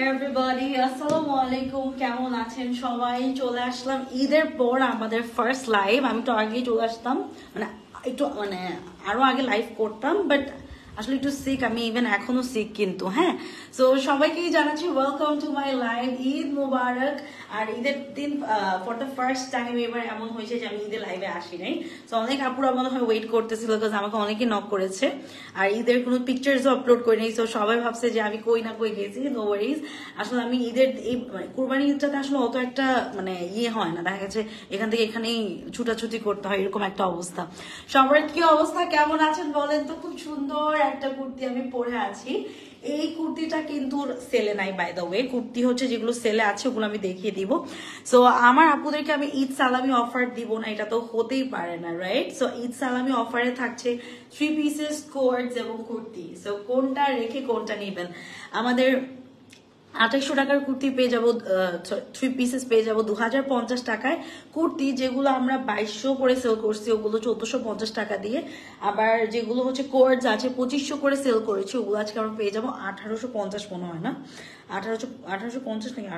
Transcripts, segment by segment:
everybody, আসসালামু আলাইকুম। কেমন আছেন সবাই? চলে আসলাম ঈদের পর আমাদের ফার্স্ট লাইভ। আমি তো আগেই চলে আসতাম, মানে আরো আগে লাইভ করতাম, বাট আসলে একটু সিক, আমি ইভেন এখনো সিক কিন্তু। হ্যাঁ, সো সবাইকেই জানাচ্ছি welcome to my live. Eid মুবারক। আর ঈদের দিন ফর দ্য ফার্স্ট টাইম এবার এমন হয়েছে যে আমি ঈদের লাইভে আসি নাই। সো অনেক আপুরা মনে হয় ওয়েট করতেছিল, বিকজ আমাকে অনেকেই নক করেছে। আর ঈদের কোনো পিকচার্সও আপলোড করি নাই, সো সবাই ভাবছে যে আমি কই না কই গেছি। নো ওয়ারিজ, আসলে আমি ঈদের এই কুরবানি ঈদটাতে আসলে অত একটা মানে হয় না, দেখা গেছে এখান থেকে এখানেই ছুটাছুটি করতে হয়, এরকম একটা অবস্থা। সবার কি অবস্থা, কেমন আছেন বলেন তো? খুব সুন্দর একটা কুর্তি আমি পরে আছি। এই কুর্তিটা কিন্তু সেলে নাই, বাই দ্য ওয়ে। কুর্তি হচ্ছে যেগুলো সেলে আছে ওগুলো আমি দেখিয়ে দিব। সো আমার আপুদেরকে আমি ঈদ সালামি অফার দিব না, এটা তো হতেই পারে না, রাইট? সো ঈদ সালামি অফারে থাকছে 3 পিসেস কোয়ার্ডস এবং কুর্তি। সো কোনটা রেখে কোনটা নেবেন? আমাদের 2800 টাকার কুর্তি পেয়ে যাবো, 3 পিসেস পেয়ে যাবো 2050 টাকায়। কুর্তি যেগুলো আমরা 2200 করে সেল করছি ওগুলো 1450 টাকা দিয়ে। আবার যেগুলো হচ্ছে কোয়ার্ডস আছে 2500 করে সেল করেছি, ওগুলো আজকে আমরা পেয়ে যাবো 1850, মনে হয় না 1850 নাকি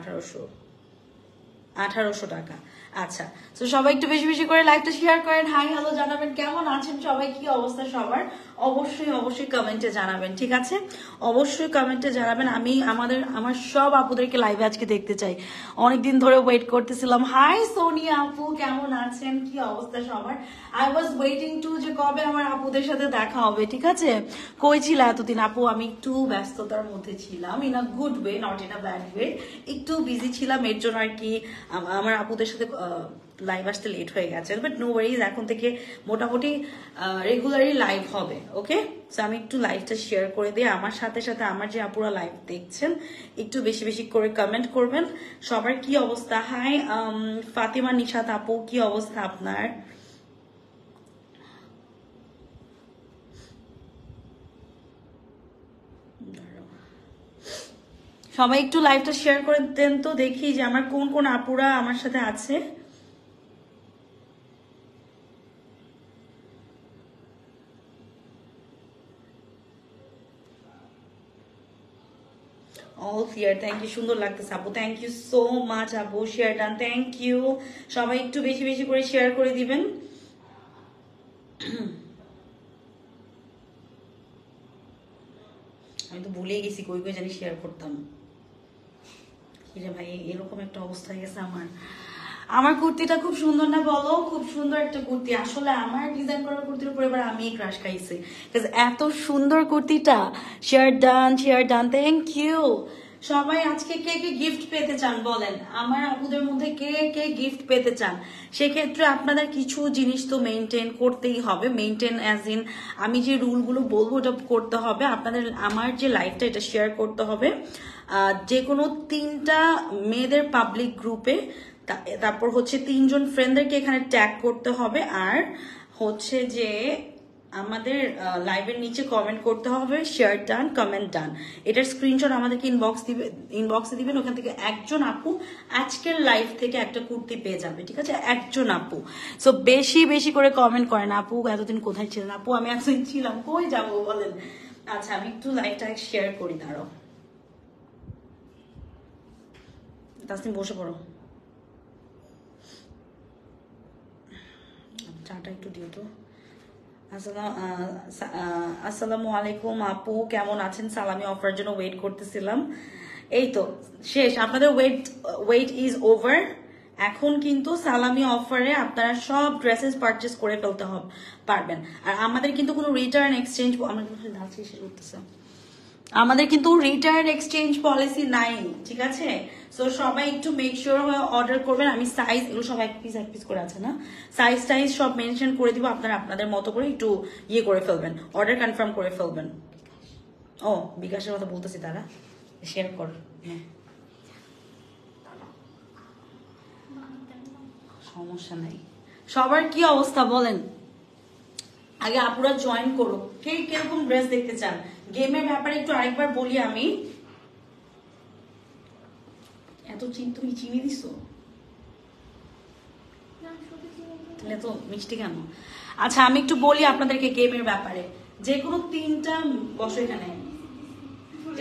1800 টাকা। আচ্ছা, তো সবাই একটু বেশি বেশি করে লাইভটা শেয়ার করেন, হাই হ্যালো জানাবেন, কেমন আছেন সবাই, কি অবস্থা সবার, অবশ্যই কমেন্টে জানাবেন, ঠিক আছে? অবশ্যই কমেন্টে জানাবেন। আমি আমার সব আপুদেরকে লাইভে আজকে দেখতে চাই, অনেকদিন ধরে ওয়েট করতেছিলাম। হাই সোনিয়া আপু, কেমন আছেন, কি অবস্থা সবার? আই ওয়াজ ওয়েটিং টু যে কবে আমার আপুদের সাথে দেখা হবে, ঠিক আছে? কই ছিল এতদিন আপু? আমি একটু ব্যস্ততার মধ্যে ছিলাম, in a good way, not in a bad way. একটু বিজি ছিলাম, এর জন্য আর কি আমার আপুদের সাথে লাইভ আসতে লেট হয়ে গেছে, বাট নো ওয়ারিজ, এখন থেকে মোটামুটি রেগুলারই লাইভ হবে। ওকে, সো আমি একটু লাইভটা শেয়ার করে দিই। আমার সাথে সাথে আমার যে আপুরা লাইভ দেখছেন একটু বেশি বেশি করে কমেন্ট করবেন। সবার কি অবস্থা? হাই ফাতিমা নিশাত আপু, কি অবস্থা আপনার? সবাই একটু লাইভটা শেয়ার করে দেন তো, দেখি যে আমার কোন কোন আপুরা আমার সাথে আছে। অল ক্লিয়ার, থ্যাংক ইউ, সুন্দর লাগতেছে আপু, থ্যাংক ইউ সো মাচ আপু, শেয়ার ডান, থ্যাংক ইউ। সবাই একটু বেশি বেশি করে শেয়ার করে দিবেন। আমি তো ভুলেই গেছি কই কই জানি শেয়ার করতাম। ভাই এরকম একটা অবস্থা হয়ে গেছে আমার কুর্তিটা খুব সুন্দর না বলো? খুব সুন্দর একটা কুর্তি। আসলে আমার ডিজাইন করা কুর্তির উপর এবার আমি ক্রাশ খাইছি, এত সুন্দর কুর্তিটা। Share done, thank you. সবাই আজকে কে কে গিফট পেতে চান বলেন? আমার আপুদের মধ্যে কে কে গিফট পেতে চান? সেক্ষেত্রে আপনাদের কিছু জিনিস তো মেনটেন করতেই হবে। মেনটেন অ্যাজ ইন, আমি যে রুলগুলো বলবো ওটা করতে হবে আপনাদের। আমার যে লাইফটা এটা শেয়ার করতে হবে যে কোনো 3টা মেয়েদের পাবলিক গ্রুপে। তারপর হচ্ছে 3 জন ফ্রেন্ডদেরকে এখানে ট্যাগ করতে হবে। আর হচ্ছে যে আমাদের লাইভের নিচে কমেন্ট করতে হবে শেয়ার ডান, কমেন্ট ডান। এটার স্ক্রিনশট আমাদেরকে ইনবক্সে দিবেন। ওখান থেকে একজন আপু আজকের লাইভ থেকে একটা কুর্তি পেয়ে যাবে, ঠিক আছে? একজন আপু। সো বেশি বেশি করে কমেন্ট করেন। আপু এতদিন কোথায় ছিলেন? আপু আমি এতদিন ছিলাম, কই যাবো বলেন? আচ্ছা, আমি একটু লাইভটা শেয়ার করি, দাঁড়াও। তাসনিম বসে পড়ো, চাটা একটু দিও তো। আসসালামু আলাইকুম আপু, কেমন আছেন? সালামি অফার জন্য ওয়েট করতেছিলাম। এই তো শেষ, আপনাদের ওয়েট ইজ ওভার। এখন কিন্তু সালামি অফারে আপনারা সব ড্রেসেস পারচেস করে ফেলতে পারবেন। আর আমাদের কিন্তু কোনো রিটার্ন এক্সচেঞ্জ, আমাদের কিন্তু রিটার্ন এক্সচেঞ্জ পলিসি নাই, ঠিক আছে? সো সবাই একটু মেক শিওর হয়ে অর্ডার করবেন। আমি সাইজ এগুলো সব এক পিস করে আছে না, সাইজ টাইজ সব মেনশন করে দিব। আপনারা আপনাদের মতো করে একটু করে ফেলবেন, অর্ডার কনফার্ম করে ফেলবেন। ও বিকাশের কথা বলতেছি, তারা শেয়ার কর। হ্যাঁ, সমস্যা নাই। সবার কি অবস্থা বলেন? আগে আপুরা জয়েন করো। কে কিরকম ড্রেস দেখতে চান? গেমের ব্যাপারে একটু আরেকবার বলি আমি। তুমি চিনি দিছো তাহলে তো মিষ্টি কেন? আচ্ছা, আমি একটু বলি আপনাদেরকে গেমের ব্যাপারে। যে কোনো 3টা, বসো এখানে,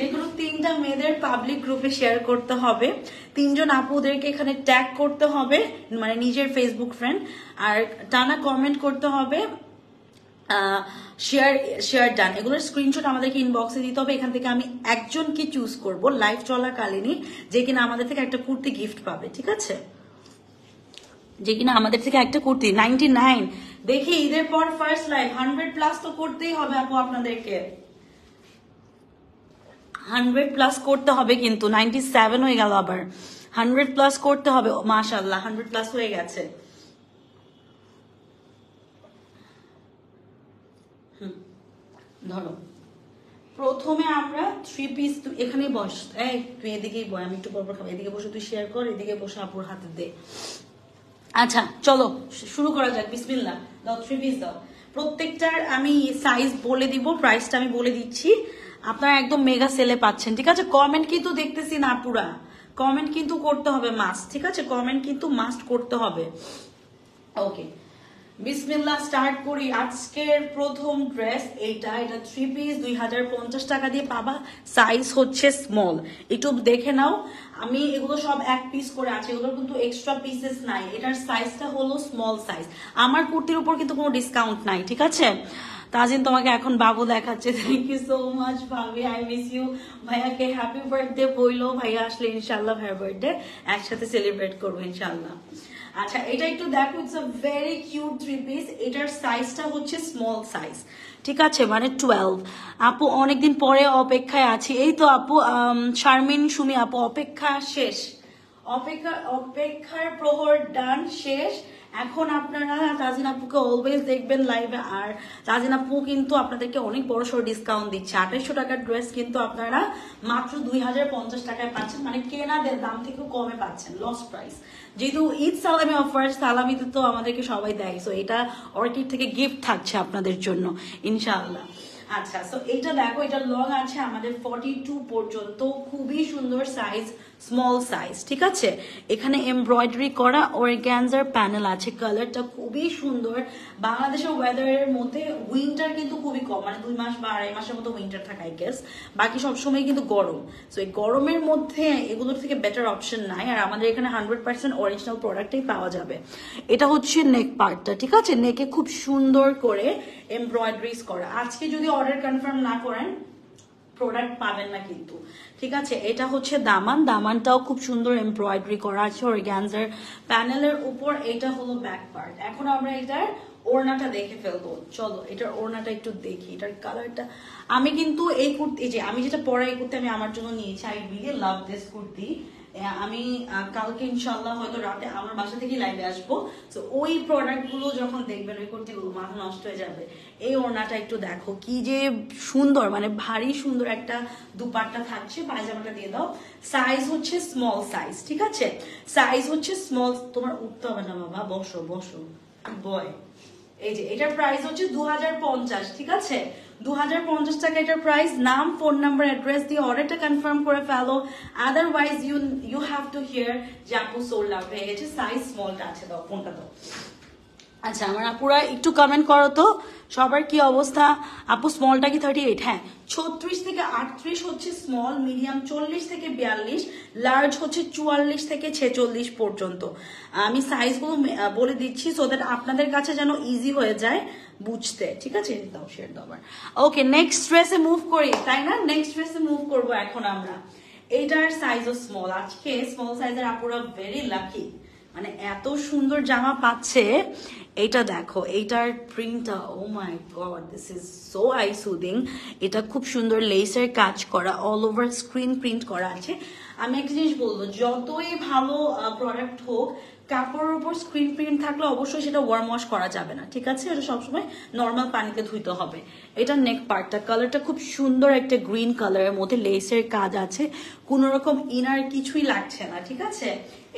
এগুলো 3টা মেয়েদের পাবলিক গ্রুপে শেয়ার করতে হবে, 3জন আপুদেরকে এখানে ট্যাগ করতে হবে, মানে নিজের ফেসবুক ফ্রেন্ড, আর টানা কমেন্ট করতে হবে শেয়ার ডান। এগুলোর স্ক্রিনশট আমাদেরকে ইনবক্সে দিতে হবে। এখান থেকে আমি একজনকে চুজ করব লাইভ চলাকালীনই, যে কিনা আমাদের থেকে একটা কুর্তি গিফট পাবে, ঠিক আছে? যে কিনা আমাদের থেকে একটা কুর্তি 99। দেখি ঈদের পর ফার্স্ট লাইভ 100+ তো করতেই হবে আপু, আপনাদেরকে 100+ করতে হবে, কিন্তু 97 হয়ে গেল, আবার 100+ করতে হবে। মাশাআল্লাহ 100+ হয়ে গেছে। ধরো প্রথমে আমরা 3 পিস, এখানেই বস, এই তুই এদিকেই বয়, আমি একটু পর খাবো, এদিকে বসে তুই শেয়ার কর, এদিকে বসে আপুর হাতে দে। আচ্ছা চলো শুরু করা যাক, বিসমিল্লাহ। দাও 3 পিস দাও। প্রত্যেকটার আমি সাইজ বলে দিব, প্রাইসটা আমি বলে দিচ্ছি, আপনারা একদম মেগা সেলে পাচ্ছেন, ঠিক আছে? কমেন্ট কিন্তু দেখতেছি না পুরা, কমেন্ট কিন্তু করতে হবে মাস্ট, ঠিক আছে? কমেন্ট কিন্তু মাস্ট করতে হবে। ওকে বিসমিল্লাহ, স্টার্ট করি। আজকের প্রথম ড্রেস এটা 3 পিস 2050 টাকা দিয়ে পাবা। সাইজ হচ্ছে স্মল, একটু দেখে নাও। আমি এগুলো সব 1 পিস করে আছে, এগুলো কিন্তু এক্সট্রা পিসেস নাই। এটার সাইজটা হলো স্মল সাইজ। আমার কুর্তির উপর কিন্তু কোনো ডিসকাউন্ট নাই, ঠিক আছে? তাজিন তোমাকে এখন বাবু দেখাচ্ছে, থ্যাংক ইউ সো মাচ ভাবি, আই মিস ইউ। ভাইয়াকে হ্যাপি বার্থডে বইলো, ভাইয়া আসলে ইনশাল্লাহ ভাইয়ার বার্থডে একসাথে সেলিব্রেট করবো ইনশাল্লাহ। আচ্ছা এটা একটু দেখো, it's a very cute 3 piece. এটার সাইজটা হচ্ছে স্মল সাইজ, ঠিক আছে? মানে 12। আপু অনেকদিন পরে অপেক্ষায় আছি। এই তো আপু শারমিন সুমি আপু, অপেক্ষা শেষ, অপেক্ষার প্রহর ডান শেষ। এখন আপনারা তাজিন আপুকে অলওয়েজ দেখবেন লাইভে। আর তাজিন আপু কিন্তু আপনাদেরকে অনেক বড় সড় ডিসকাউন্ট দিচ্ছে। 2800 টাকার ড্রেস কিন্তু আপনারা মাত্র 2050 টাকায় পাচ্ছেন, মানে কেনাদের দাম থেকেও কমে পাচ্ছেন, লস প্রাইস। যেহেতু ঈদ সালামি অফার, সালামিতে তো আমাদেরকে সবাই দেয়, সো এটা অর্কিড থেকে গিফট থাকছে আপনাদের জন্য ইনশাআল্লাহ। আচ্ছা সো এটা দেখো, এটা লং আছে আমাদের 42 পর্যন্ত, খুবই সুন্দর সাইজ, স্মল সাইজ, ঠিক আছে? এখানে এমব্রয়ডারি করা অর্গানজার প্যানেল আছে, কালারটা খুবই সুন্দর। বাংলাদেশের ওয়েদারের মধ্যে উইন্টার কিন্তু খুবই কম, মানে 2 মাস বা 2.5 মাসের মতো উইন্টার থাকে আই গেস, বাকি সবসময় কিন্তু গরম। সো এই গরমের মধ্যে এগুলোর থেকে বেটার অপশন নাই। আর আমাদের এখানে 100% অরিজিনাল প্রোডাক্টই পাওয়া যাবে। এটা হচ্ছে নেক পার্টটা, ঠিক আছে? নেকে খুব সুন্দর করে এমব্রয়ডারিজ করা। আজকে যদি অর্ডার কনফার্ম না করেন প্রোডাক্ট পাবেন না কিন্তু, ঠিক আছে? এটা হচ্ছে দামান, দামানটাও খুব সুন্দর এমব্রয়ডারি করা আছে অর্গানজার প্যানেলের উপর। এটা হলো ব্যাক পার্ট। এখন আমরা এটার ওড়নাটা দেখে ফেলবো, চলো এটার ওড়নাটা একটু দেখি। এটার কালারটা, আমি কিন্তু এই কুর্তি, এই যে আমি যেটা পরা এই কুর্তি আমি আমার জন্য নিয়েছি, I really love this kurti. আমি কালকে ইনশাল্লাহ হয়তো রাতে আমার বাসা থেকে লাইভে আসবো, তো ওই প্রোডাক্ট গুলো যখন দেখবেন ওই কুর্তিগুলো মাথা নষ্ট হয়ে যাবে। এই ওড়নাটা একটু দেখো কি যে সুন্দর, মানে ভারী সুন্দর একটা দুপাট্টা থাকছে। পায়জামাটা দিয়ে দাও। সাইজ হচ্ছে স্মল সাইজ, ঠিক আছে? সাইজ হচ্ছে স্মল। তোমার উঠতে হবে না বাবা, বসো বসো বয়। এই যে এটার প্রাইস হচ্ছে 2050, ঠিক আছে? 2050 টাকা এটার প্রাইস। নাম, ফোন নাম্বার, অ্যাড্রেস দিয়ে অর্ডারটা কনফার্ম করে ফেলো, otherwise you have to hear যে আপু সোল্ড আউট হয়ে গেছে। সাইজ স্মলটা আছে, দাও ফোনটা দাও। আচ্ছা আমার আপুরা একটু কমেন্ট করো তো সবার কি অবস্থা। আপু স্মলটা কি 38? হ্যাঁ 36 থেকে 38 হচ্ছে স্মল, মিডিয়াম 40 থেকে 42, লার্জ হচ্ছে 44 থেকে 46 পর্যন্ত। আমি সাইজগুলো বলে দিচ্ছি সো দ্যাট আপনাদের কাছে যেন ইজি হয়ে যায় বুঝতে, ঠিক আছে? দাও শেয়ার দাও। ওকে নেক্সট ড্রেসে মুভ করি, তাই না? নেক্সট ড্রেসে মুভ করবো এখন আমরা। এইটার সাইজও স্মল। আজকে স্মল সাইজের আপুরা ভেরি লাকি, মানে এত সুন্দর জামা পাচ্ছে। এটা দেখো, এইটার প্রিন্টটা, oh my god, this is so eye soothing. এটা খুব সুন্দর লেসের কাজ করা, অল ওভার স্ক্রিন প্রিন্ট করা আছে। আমি একটা জিনিস বলবো, যতই ভালো প্রোডাক্ট হোক, কাপড়ের উপর স্ক্রিন প্রিন্ট থাকলে অবশ্যই সেটা ওয়ার্ম ওয়াশ করা যাবে না, ঠিক আছে? এটা সবসময় নর্মাল পানিতে ধুইতে হবে। এটা নেক পার্টটা, কালারটা খুব সুন্দর একটা গ্রিন কালারের মধ্যে লেসের কাজ আছে, কোনো রকম ইনার কিছুই লাগছে না, ঠিক আছে?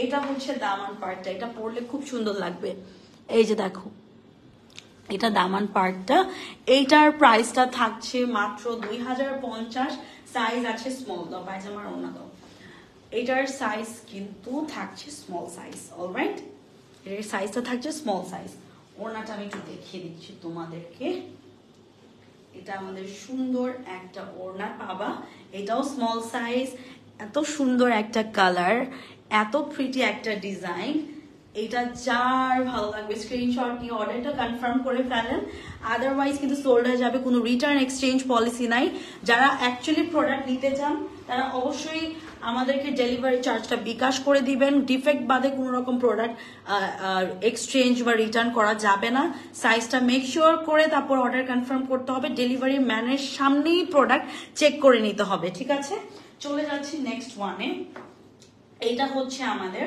এটা হচ্ছে দামান পার্টটা, এটা পরলে খুব সুন্দর লাগবে। এই যে দেখো এটা দামান পার্টটা। এইটার প্রাইসটা থাকছে মাত্র 2050। সাইজ আছে স্মল। দাও পায়জামার ওড়না দাও। এটার সাইজ কিন্তু থাকছে স্মল সাইজ, অলরাইট? এটার সাইজটা থাকছে স্মল সাইজ। ওড়নাটা আমি একটু দেখিয়ে দিচ্ছি তোমাদেরকে। এটা আমাদের সুন্দর একটা ওড়না পাবা, এটাও স্মল সাইজ, এত সুন্দর একটা কালার, এত প্রিটি একটা ডিজাইন। এটা যার ভালো লাগবে স্ক্রিনশট নিয়ে অর্ডারটা কনফার্ম করে ফেলেন, আদারওয়াইজ কিন্তু সোল্ড হয়ে যাবে। কোনো রিটার্ন এক্সচেঞ্জ পলিসি নাই। যারা অ্যাকচুয়ালি প্রোডাক্ট নিতে চান তারা অবশ্যই আমাদেরকে ডেলিভারি চার্জটা বিকাশ করে দিবেন। ডিফেক্ট বাদে কোনো রকম প্রোডাক্ট এক্সচেঞ্জ বা রিটার্ন করা যাবে না। সাইজটা মেক শিওর করে তারপর অর্ডার কনফার্ম করতে হবে, ডেলিভারি ম্যানের সামনেই প্রোডাক্ট চেক করে নিতে হবে, ঠিক আছে? চলে যাচ্ছি নেক্সট ওয়ানে। এটা হচ্ছে আমাদের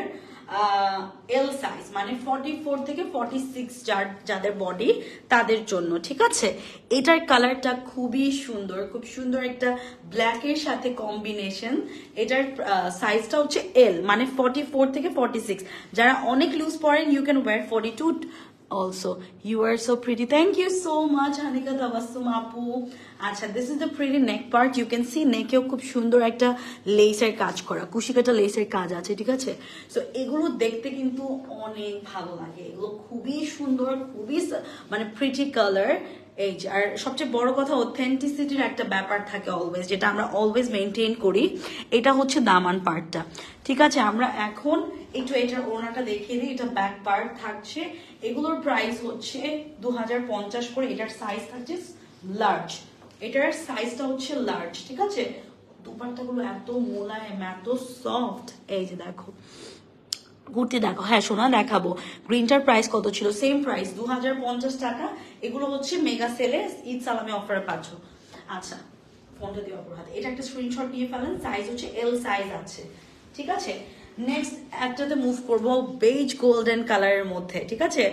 এল সাইজ, মানে 44 থেকে 46 যাদের বডি তাদের জন্য, ঠিক আছে? এটার কালারটা খুবই সুন্দর, খুব সুন্দর একটা ব্ল্যাকের সাথে কম্বিনেশন। এটার সাইজটা হচ্ছে এল, মানে 44 থেকে 46। যারা অনেক লুজ পরেন you can wear 42 also. You are so pretty. Thank you so much Hanika Tabassum apu. আচ্ছা, this is the pretty neck part. You can see নেকেও খুব সুন্দর একটা লেসের কাজ করা, কুশিকাটা লেসের কাজ আছে, ঠিক আছে? সো এগুলো দেখতে কিন্তু অনেক ভালো লাগে, এগুলো খুবই সুন্দর, খুবই মানে প্রিটি কালার। এই যে, আর সবচেয়ে বড় কথা অথেন্টিসিটির একটা ব্যাপার থাকে অলওয়েজ, যেটা আমরা অলওয়েজ মেনটেন করি। এটা হচ্ছে দামান পার্টটা, ঠিক আছে? আমরা এখন একটু এটার ওড়নাটা দেখিয়ে দিই। এটা ব্যাক পার্ট থাকছে। এগুলোর প্রাইস হচ্ছে 2050 করে। এটার সাইজ থাকছে লার্জ, এটার সাইজটা হচ্ছে লার্জ, ঠিক আছে? দুপাট্টাগুলো এত মোলায়েম, এত সফট। এই যে দেখো কুর্তি দেখো, হ্যাঁ সোনা দেখাবো। গ্রিনটার প্রাইস কত ছিল? সেম প্রাইস 2050 টাকা। এগুলো হচ্ছে মেগা সেলে ঈদ সালামে অফারে পাচ্ছ। আচ্ছা, ফোনটা দিয়ে অপর হাতে। এটা একটা স্ক্রিনশট নিয়ে ফেলেন। সাইজ হচ্ছে এল সাইজ আছে, ঠিক আছে? নেক্সট একটাতে মুভ করব বেজ গোল্ডেন কালারের মধ্যে, ঠিক আছে?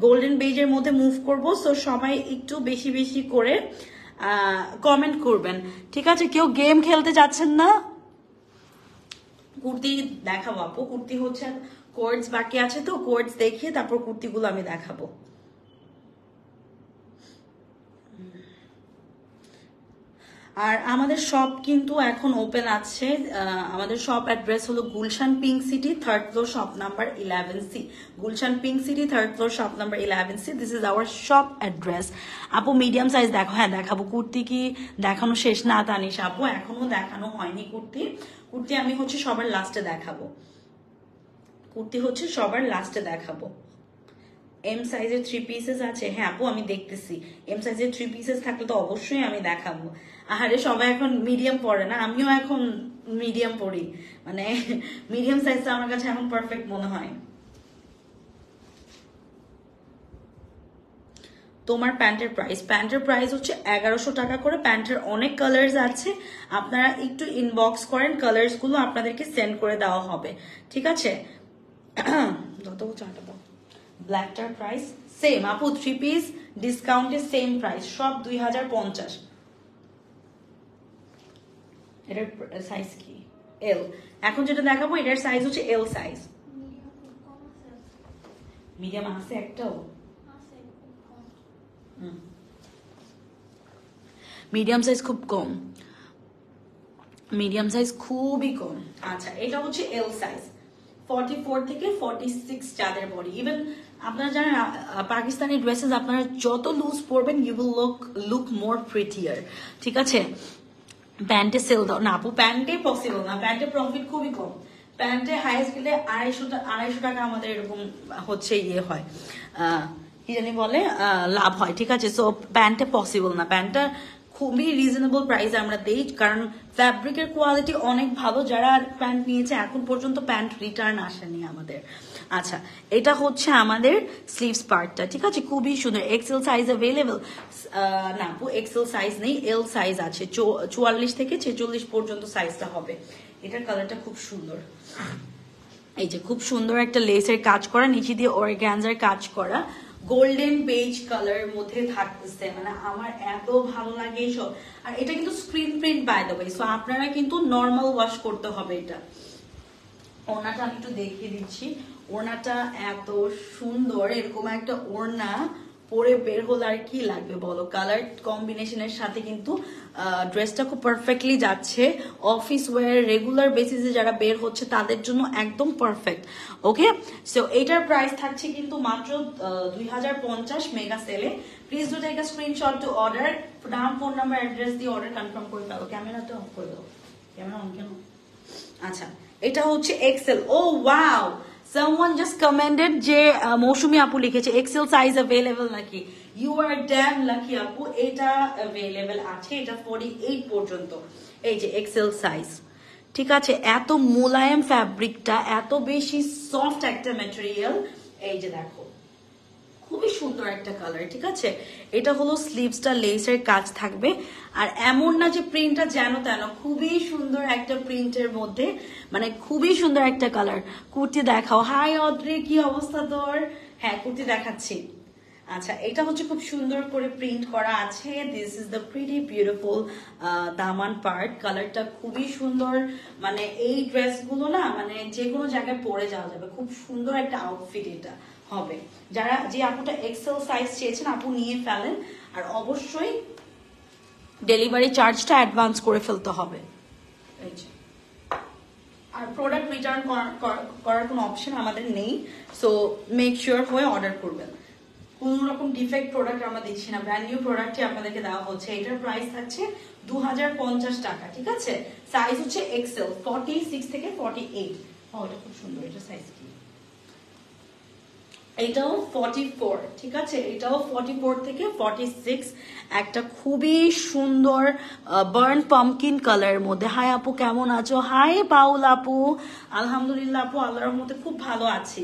গোল্ডেন বেজের মধ্যে মুভ করব। সো সবাই একটু বেশি বেশি করে কমেন্ট করবেন, ঠিক আছে? কেউ গেম খেলতে যাচ্ছেন না? কুর্তি দেখাবো আপু। কুর্তি হচ্ছে কোর্ডস বাকি আছে, তো কোর্ডস দেখিয়ে তারপর কুর্তিগুলো আমি দেখাবো। আর আমাদের শপ কিন্তু এখন ওপেন আছে। আমাদের শপ অ্যাড্রেস হলো Gulshan pink city, 3rd floor, shop number 11C। Gulshan pink city, 3rd floor, shop number 11C। This is our shop address. আপু মিডিয়াম সাইজ দেখো। হ্যাঁ দেখাবো। কুর্তি কি দেখানো শেষ না তানিশ আপু? এখনো দেখানো হয়নি কুর্তি। কুর্তি আমি হচ্ছে সবার লাস্টে দেখাবো। কুর্তি হচ্ছে সবার লাস্টে দেখাবো। এম সাইজের 3 পিসেস আছে? হ্যাঁ আপু আমি দেখতেছি। এম সাইজের 3 পিসেস থাকলে তো অবশ্যই আমি দেখাবো। আরে সবাই এখন মিডিয়াম পরে না, আমিও এখন মিডিয়াম পরি, মানে মিডিয়াম সাইজটা আমার কাছে এখন পারফেক্ট মনে হয়। তোমার প্যান্টের প্রাইস? প্যান্টের প্রাইস হচ্ছে 1100 টাকা করে। প্যান্টের অনেক কালার্স আছে, আপনারা একটু ইনবক্স করেন, কালার্স গুলো আপনাদেরকে সেন্ড করে দেওয়া হবে, ঠিক আছে? যত চাটা দাও। ব্ল্যাকটার প্রাইস সেম আপু, 3 পিস ডিসকাউন্টে সেম প্রাইস, সব 2050। এটার সাইজ কি? এল। এখন যেটা দেখাবো এটার সাইজ হচ্ছে এল সাইজ। মিডিয়াম আছে একটাও? মিডিয়াম সাইজ খুব কম, মিডিয়াম সাইজ খুবই কম। আচ্ছা, এটা হচ্ছে এল সাইজ, 44 থেকে 46 যাদের বডি। ইভেন আপনারা যারা পাকিস্তানি ড্রেসেস আপনারা যত লুজ পরবেন you will look more prettier, ঠিক আছে? প্যান্টে সেল দাও না আপু, প্যান্টে পসিবল না, প্যান্টে প্রফিট খুবই কম। প্যান্টে হাইস্ট গেলে 250 টাকা আমাদের এরকম হচ্ছে ইয়ে হয়, কি জানি বলে, লাভ হয়, ঠিক আছে? সো প্যান্টে পসিবল না। প্যান্টটা খুবই রিজনেবল প্রাইস আমরা দেই, কারণ ফ্যাব্রিকের কোয়ালিটি অনেক ভালো। যারা প্যান্ট নিয়েছে এখন পর্যন্ত প্যান্ট রিটার্ন আসেনি আমাদের। আচ্ছা, এটা হচ্ছে আমাদের স্লিভস পার্টটা, ঠিক আছে? খুবই সুন্দর। এক্সেল সাইজ অ্যাভেলেবল না আপু, এক্সেল সাইজ নেই, এল সাইজ আছে। 44 থেকে 46 পর্যন্ত সাইজটা হবে। এটার কালারটা খুব সুন্দর। এই যে খুব সুন্দর একটা লেসের কাজ করা, নিচে দিয়ে অর্গানজার কাজ করা, গোল্ডেন বেজ কালারের মধ্যে থাকতেছে, মানে আমার এত ভালো লাগে এইসব। আর এটা কিন্তু screen print by the way, so আপনারা কিন্তু নর্মাল ওয়াশ করতে হবে এটা। ওড়নাটা আমি একটু দেখিয়ে দিচ্ছি। ওড়নাটা এত সুন্দর, এরকম একটা ওড়না পরে বের হলে আর কি লাগবে বলো, কালার কম্বিনেশনের সাথে কিন্তু ড্রেসটা খুব পারফেক্টলি যাচ্ছে। অফিস ওয়্যার রেগুলার বেসিসে যারা বের হচ্ছে তাদের জন্য একদম পারফেক্ট। ওকে, সো এইটার প্রাইস থাকছে কিন্তু মাত্র 2050 মেগা সেলে। Please do take a screenshot to order, নাম ফোন নাম্বার অ্যাড্রেস দিয়ে অর্ডার কনফার্ম করে ফেলো। ক্যামেরাটা অফ করে দাও, ক্যামেরা অন কেন? আচ্ছা, এটা হচ্ছে এক্সেল। ও ওয়াও, someone just commented যে মৌসুমী আপু লিখেছে এক্সেল সাইজ अवेलेबल নাকি। ইউ আর ড্যাম লাকি আপু, এটা अवेलेबल আছে, এটা 48 পর্যন্ত। এই যে এক্সেল সাইজ, ঠিক আছে। এত মোলায়েম ফ্যাব্রিকটা, এত বেশি সফট একটা ম্যাটেরিয়াল। এই যে দেখো, খুবই সুন্দর একটা কালার, ঠিক আছে। এটা হলো স্লিভসটা, লেসের কাজ থাকবে। আর এমন না যে প্রিন্টটা যেন তেন, খুবই সুন্দর একটা প্রিন্টের মধ্যে, মানে খুবই সুন্দর একটা কালার। কুর্তি দেখাও। হাই অদ্রে, কি অবস্থা তোর? হ্যাঁ, কুর্তি দেখাচ্ছি। আচ্ছা, এটা হচ্ছে খুব সুন্দর করে প্রিন্ট করা আছে। This is the pretty beautiful Daman part. কালারটা খুবই সুন্দর, মানে এই ড্রেসগুলো না মানে যে কোনো জায়গায় পরে যাওয়া যাবে, খুব সুন্দর একটা আউটফিট এটা হবে। যারা যে আপুটা এক্সেল সাইজ চেয়েছেন আপু নিয়ে ফেলেন, আর অবশ্যই ডেলিভারি চার্জটা অ্যাডভান্স করে ফেলতে হবে। এই যে, আর প্রোডাক্ট রিটার্ন করার কোনো অপশন আমাদের নেই, সো মেক শিওর হয়ে অর্ডার করবেন। কোন রকম ডিফেক্ট প্রোডাক্ট আমরা দিচ্ছি না, ব্র্যান্ড নিউ প্রোডাক্টই আপনাদেরকে দেওয়া হচ্ছে। এটার প্রাইস থাকছে 2050 টাকা, ঠিক আছে। সাইজ হচ্ছে এক্সেল 46 থেকে 48। ও, এটা খুব সুন্দর, এটা সাইজ কি? এটাও 44, ঠিক আছে। এটাও 44 থেকে 46, একটা খুবই সুন্দর বার্ন পামকিন কালারের মধ্যে। হাই আপু, কেমন আছো? হাই পাউল আপু, আলহামদুলিল্লাহ আপু, আল্লাহর মধ্যে খুব ভালো আছি।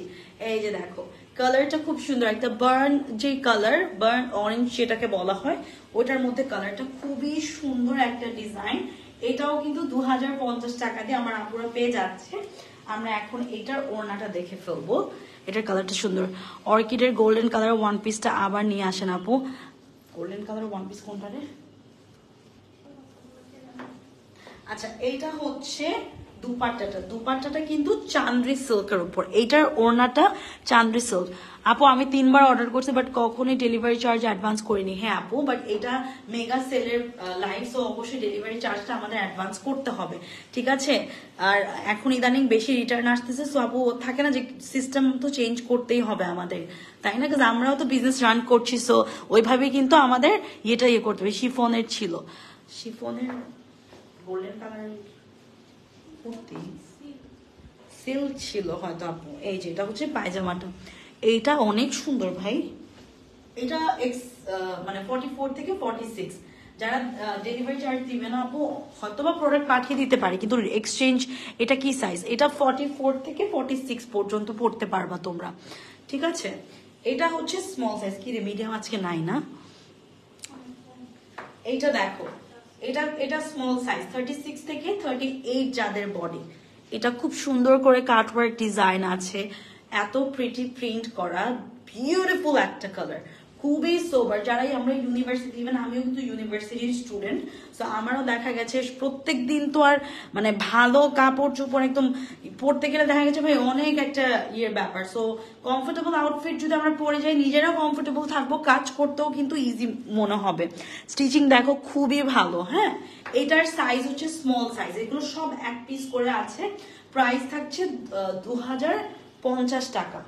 এই যে দেখো, কালারটা খুব সুন্দর, একটা বার্ন যে কালার, বার্ন অরেঞ্জ যেটাকে বলা হয়, ওটার মধ্যে কালারটা খুবই সুন্দর একটা ডিজাইন। এটাও কিন্তু 2050 টাকা দিয়ে আমার আপুরা পেয়ে যাচ্ছে। আমরা এখন এটার ওড়নাটা দেখে ফেলবো। এটার কালারটা সুন্দর, অর্কিডের গোল্ডেন কালার ওয়ান পিসটা আবার নিয়ে আসেন আপু। গোল্ডেন কালার ওয়ান পিস কোনটা রে? আচ্ছা, এইটা হচ্ছে দুপাট্টাটা কিন্তু চান্দ্রি সিল্কের উপর। এইটার ওড়নাটা চান্দ্রি সিল্ক। আপু, আমি 3 বার অর্ডার করছি, বাট কখনোই ডেলিভারি চার্জ অ্যাডভান্স করিনি। হ্যাঁ আপু, বাট এটা মেগা সেলের লাইভ, সো অবশ্যই ডেলিভারি চার্জটা আমাদের অ্যাডভান্স করতে হবে, ঠিক আছে। আর এখন ইদানিং বেশি রিটার্ন আসতেছে, সো আপু থাকে না যে সিস্টেম তো চেঞ্জ করতেই হবে আমাদের, তাই না? কারণ আমরাও তো বিজনেস রান করছি, সো ওইভাবেই কিন্তু আমাদের ইয়ে করতে হবে। শিফনের ছিল, শিফনের গোল্ডেন কালার কুর্তি, সিল্ক ছিল হয়তো আপু। এই যে এটা হচ্ছে পায়জামাটা, এইটা অনেক সুন্দর ভাই। এটা মানে 44 থেকে 46। যারা ডেলিভারি চার্জ দিবে না আপু, হয়তো বা প্রোডাক্ট পাঠিয়ে দিতে পারে, কিন্তু এক্সচেঞ্জ, এটা কি সাইজ? এটা 44 থেকে 46 পর্যন্ত পড়তে পারবা তোমরা, ঠিক আছে। এটা হচ্ছে স্মল সাইজ। কি রে, মিডিয়াম আজকে নাই না? এইটা দেখো, এটা স্মল সাইজ 36 থেকে 38 যাদের বডি। এটা খুব সুন্দর করে কাটওয়ার্ক ডিজাইন আছে, এত প্রিটি প্রিন্ট করা, বিউটিফুল একটা কালার, খুবই সোবার। যারাই আমরা ইউনিভার্সিটি, ইভেন আমিও কিন্তু ইউনিভার্সিটির স্টুডেন্ট, সো আমারও দেখা গেছে প্রত্যেক দিন তো আর মানে ভালো কাপড় চোপড় একদম পরতে গেলে দেখা গেছে ভাই অনেক একটা ইয়ের ব্যাপার। সো কমফোর্টেবল আউটফিট যদি আমরা পরে যাই, নিজেরাও কমফোর্টেবল থাকবো, কাজ করতেও কিন্তু ইজি মনে হবে। স্টিচিং দেখো খুবই ভালো। হ্যাঁ, এটার সাইজ হচ্ছে স্মল সাইজ। এগুলো সব এক পিস করে আছে। প্রাইস থাকছে 2050 টাকা।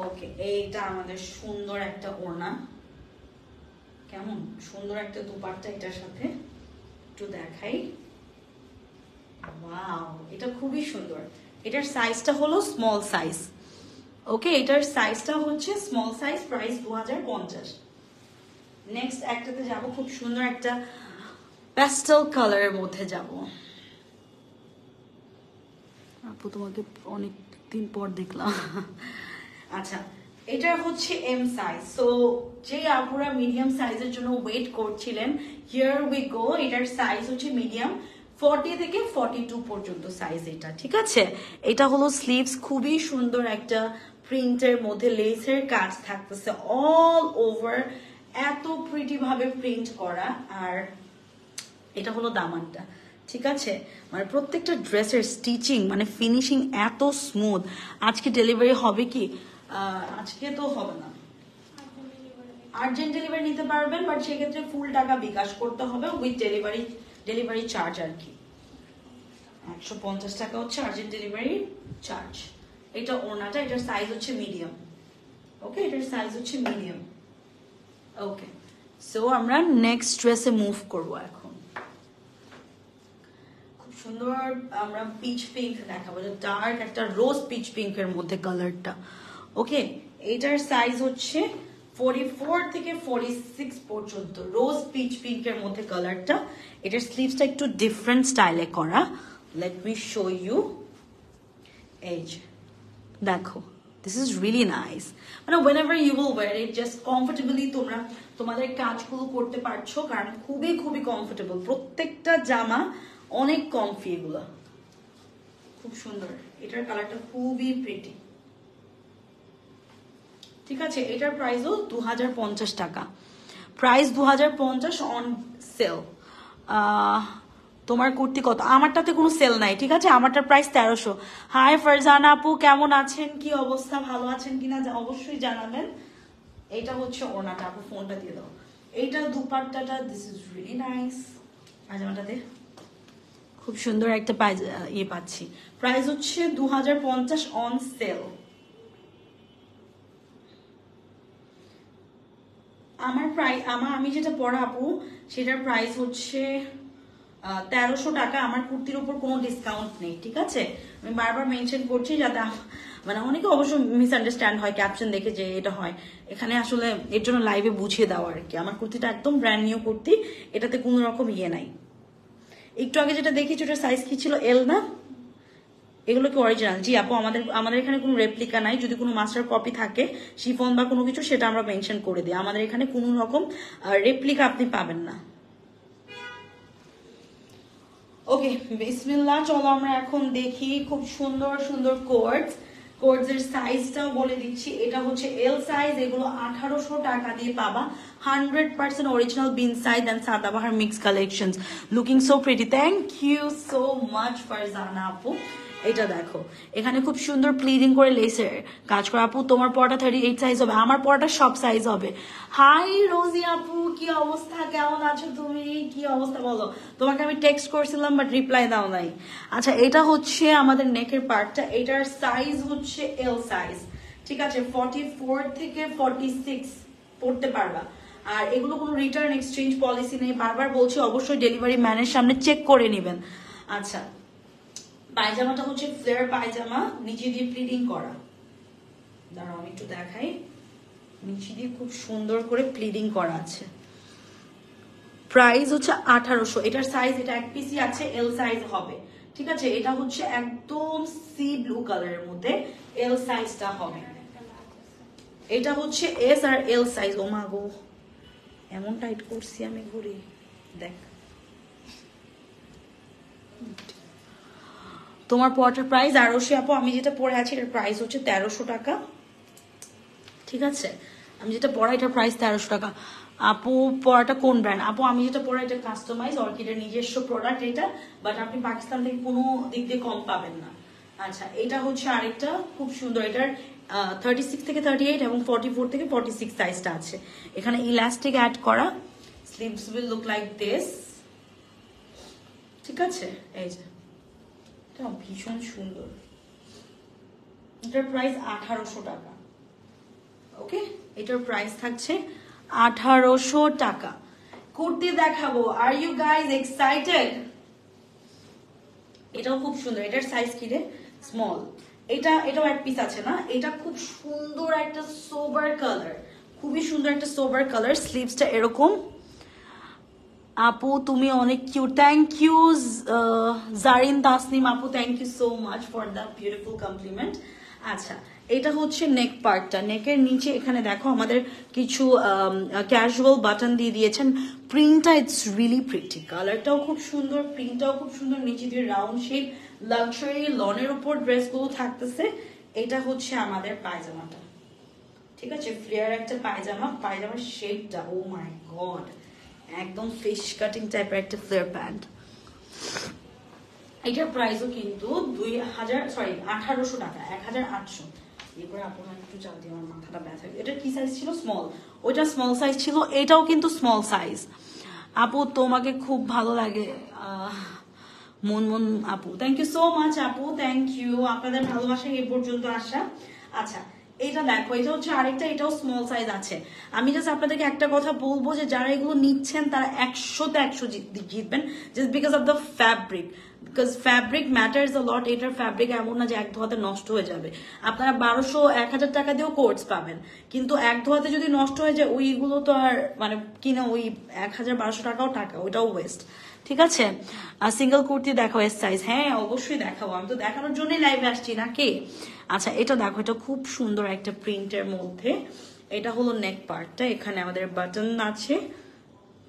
ওকে, এইটা আমাদের সুন্দর একটা ওড়না, কেমন সুন্দর একটা দুপাট্টা এটার সাথে, একটু দেখাই। ওয়াও, এটা খুবই সুন্দর। এটার সাইজটা হলো স্মল সাইজ। ওকে, এটার সাইজটা হচ্ছে স্মল সাইজ, প্রাইস 2050। নেক্সট একটাতে যাব, খুব সুন্দর একটা প্যাস্টেল কালারের মধ্যে যাব। আপু, তোমাকে অনেক দিন পর দেখলাম। আচ্ছা, এটা হচ্ছে এম সাইজ। সো যে আপুরা মিডিয়াম সাইজের জন্য ওয়েট করছিলেন, হিয়ার উই গো। এটার সাইজ হচ্ছে মিডিয়াম, 40 থেকে 42 পর্যন্ত সাইজ এটা, ঠিক আছে। এটা হলো স্লিভস, খুবই সুন্দর একটা প্রিন্টের মধ্যে লেসের কাজ থাকতেছে অল ওভার, এত প্রিটি ভাবে প্রিন্ট করা। আর এটা হলো দামানটা, ঠিক আছে। মানে প্রত্যেকটা ড্রেসের স্টিচিং মানে ফিনিশিং এত স্মুথ। আজকে ডেলিভারি হবে কি? আজকে তো হবে না, আর্জেন্ট ডেলিভারি নিতে পারবেন, বাট সেক্ষেত্রে ফুল টাকা বিকাশ করতে হবে উইথ ডেলিভারি চার্জ আর কি। 150 টাকা হচ্ছে আর্জেন্ট ডেলিভারি চার্জ। এটা ওড়নাটা, এটার সাইজ হচ্ছে মিডিয়াম। ওকে, এটার সাইজ হচ্ছে মিডিয়াম। ওকে, সো আমরা নেক্সট ড্রেসে মুভ করব এখন। খুব সুন্দর আমরা পিচ পিঙ্ক দেখাবো, ডার্ক একটা রোজ পিচ পিঙ্কের মধ্যে কালারটা। ওকে, এটার সাইজ হচ্ছে 44 থেকে 46 পর্যন্ত, রোজ পিচ পিঙ্কের মধ্যে কালারটা। এটার স্লিভসটা একটু ডিফারেন্ট স্টাইলে করা। Let me show you. এই যে দেখো, দিস ইজ রিয়েলি নাইস। মানে whenever you will wear it, just comfortably তোমরা তোমাদের কাজগুলো করতে পারছো, কারণ খুবই খুবই কমফোর্টেবল। প্রত্যেকটা জামা অনেক কমফি, এগুলো খুব সুন্দর। এটার কালারটা খুবই প্রিটি। ঠিক আছে, এটার প্রাইসও 2050 টাকা। Price 2050 on sell. তোমার কুর্তি কত? আমারটাতে কোনো সেল নাই, ঠিক আছে, আমারটার প্রাইস 1300। হাই ফারজানা আপু, কেমন আছেন? কি অবস্থা, ভালো আছেন কিনা অবশ্যই জানাবেন। এটা হচ্ছে ওড়নাটা, আপু ফোনটা দিয়ে দাও। এইটা দুপাট্টাটা, দিস ইজ রিয়েলি নাইস। পায়জামাটাতে খুব সুন্দর একটা ইয়ে পাচ্ছি। প্রাইস হচ্ছে 2050 অন সেল। আমি যেটা পরা আপু, সেটার প্রাইস হচ্ছে 1300 টাকা। আমার কুর্তির উপর কোনো ডিসকাউন্ট নেই, ঠিক আছে। আমি বারবার মেনশন করছি যাতে মানে অনেকে অবশ্য মিসআন্ডারস্ট্যান্ড হয় ক্যাপশন দেখে যে এটা হয়। এখানে আসলে এর জন্য লাইভে বুঝিয়ে দেওয়া আর কি। আমার কুর্তিটা একদম ব্র্যান্ড নিউ কুর্তি, এটাতে কোনো রকম ইয়ে নাই। একটু আগে যেটা দেখেছি ওটার সাইজ কি ছিল, এল না? এগুলো কি অরিজিনাল? জি আপু, আমাদের এখানে কোনো রেপ্লিকা নাই। যদি কোনো মাস্টার কপি থাকে শিফন বা কোনো কিছু, সেটা আমরা মেনশন করে দিই। আমাদের এখানে কোনো রকম রেপ্লিকা আপনি পাবেন না। ওকে, বিসমিল্লাহ। চলো আমরা এখন দেখি খুব সুন্দর সুন্দর কোটস এর সাইজটাও বলে দিচ্ছি। এটা হচ্ছে এল সাইজ। এগুলো 1800 টাকা দিয়ে পাবা। 100% original bin size and Sadabahar mix collections. Looking so pretty. Thank you so much Farzana আপু। এটা দেখো, এখানে খুব সুন্দর প্লিডিং করে লেসের কাজ করা। আপু তোমার পড়াটা 38 সাইজ হবে, আমার পড়াটা সব সাইজ হবে। হাই রোজি আপু, কি অবস্থা, কেমন আছো তুমি? কি অবস্থা বলো? তোমাকে আমি টেক্সট করছিলাম বাট রিপ্লাই দাও নাই। আচ্ছা, এটা হচ্ছে আমাদের নেকের পার্টটা। এটার সাইজ হচ্ছে এল সাইজ, ঠিক আছে। 44 থেকে 46 পড়তে পারবা। আর এগুলো কোনো রিটার্ন এক্সচেঞ্জ পলিসি নেই। বারবার বলছি, অবশ্যই ডেলিভারি ম্যানের সামনে চেক করে নেবেন। আচ্ছা, পায়জামাটা হচ্ছে ফ্লেয়ার পায়জামা, নিচে দিয়ে প্লিডিং করা। দাঁড়াও আমি একটু দেখাই। নিচে দিয়ে খুব সুন্দর করে প্লিডিং করা আছে। প্রাইস হচ্ছে 1800। এটার সাইজ, এটা এক পিসি আছে, এল সাইজ হবে, ঠিক আছে। এটা হচ্ছে একদম সি ব্লু কালারের মধ্যে, এল সাইজটা হবে। এটা হচ্ছে এস আর এল সাইজ। ও মা গো, এমন টাইট করছি আমি ঘুরি, দেখ। তোমার পড়াটার প্রাইস 1200 আপু। আমি যেটা পরে আছি এটার প্রাইস হচ্ছে 1300 টাকা, ঠিক আছে। আমি যেটা পড়া এটার প্রাইস 1300 টাকা। আপু পড়াটা কোন ব্র্যান্ড? আপু আমি যেটা পড়া এটা কাস্টমাইজ, অর্কিডের নিজস্ব প্রোডাক্ট এটা, বাট আপনি পাকিস্তান থেকে কোনো দিক দিয়ে কম পাবেন না। আচ্ছা, এটা হচ্ছে আরেকটা খুব সুন্দর। এটার 36 থেকে 38 এবং 44 থেকে 46 সাইজটা আছে। এখানে ইলাস্টিক অ্যাড করা। Sleeves will look like this, ঠিক আছে। এই যে এটা ভীষণ সুন্দর। এটার প্রাইস 1800 টাকা। ওকে, এটার প্রাইস থাকছে 1800 টাকা। কুর্তি দেখাবো, আর ইউ গাইজ এক্সাইটেড? এটাও খুব সুন্দর। এটার সাইজ কি রে? স্মল। এটাও এক পিস আছে না? এটা খুব সুন্দর একটা সোবার কালার, খুবই সুন্দর একটা সোবার কালার। স্লিভসটা এরকম। আপু তুমি অনেক cute. Thank you Zarin Tasnim আপু, thank you so much for the beautiful compliment. আচ্ছা, এটা হচ্ছে নেক পার্টটা। নেকের নিচে এখানে দেখো আমাদের কিছু ক্যাজুয়াল বাটন দিয়ে দিয়েছেন। প্রিন্টটা ইটস রিয়েলি প্রিটি, কালারটাও খুব সুন্দর, প্রিন্টটাও খুব সুন্দর। নিচে দিয়ে রাউন্ড শেপ, লাক্সারি লনের উপর ড্রেসগুলো থাকতেছে। এটা হচ্ছে আমাদের পায়জামাটা, ঠিক আছে। ফ্লেয়ার একটা পায়জামা। পায়জামার শেপটা, ও মাই গড, একদম ফিশ কাটিং টাইপের একটা ফ্লেয়ার প্যান্ট। এটার প্রাইসও কিন্তু 1800 টাকা, 1800। এরপরে আপনার একটু চাল দিয়ে আমার মাথাটা ব্যথা। এটা কি সাইজ ছিল? স্মল। ওইটা স্মল সাইজ ছিল, এটাও কিন্তু স্মল সাইজ। আপু তোমাকে খুব ভালো লাগে। মুনমুন আপু, থ্যাংক ইউ সো মাচ আপু, থ্যাংক ইউ। আপনাদের ভালোবাসা এই পর্যন্ত আসা। আচ্ছা এটা দেখো, এটা হচ্ছে আরেকটা, এটাও স্মল সাইজ আছে। আমি জাস্ট আপনাদেরকে একটা কথা বলবো যে যারা এগুলো নিচ্ছেন তারা 100তে 100 জিতবেন, just because of the fabric. Because fabric matters a lot. এটার ফ্যাব্রিক এমন না যে এক ধোয়াতে নষ্ট হয়ে যাবে। আপনারা 1200-1000 টাকা দিয়েও কোর্স পাবেন, কিন্তু এক ধোয়াতে যদি নষ্ট হয়ে যায় ওইগুলো তো আর মানে কিনা ওই 1000-1200 টাকাও টাকা, ওইটাও ওয়েস্ট। ঠিক আছে, সিঙ্গেল কুর্তি দেখো এস সাইজ। হ্যাঁ অবশ্যই দেখাবো, আমি তো দেখানোর জন্যই লাইভে আসছি নাকি। আচ্ছা এটা দেখো, এটা খুব সুন্দর একটা প্রিন্টের মধ্যে। এটা হলো নেক পার্টটা, এখানে আমাদের বাটন আছে।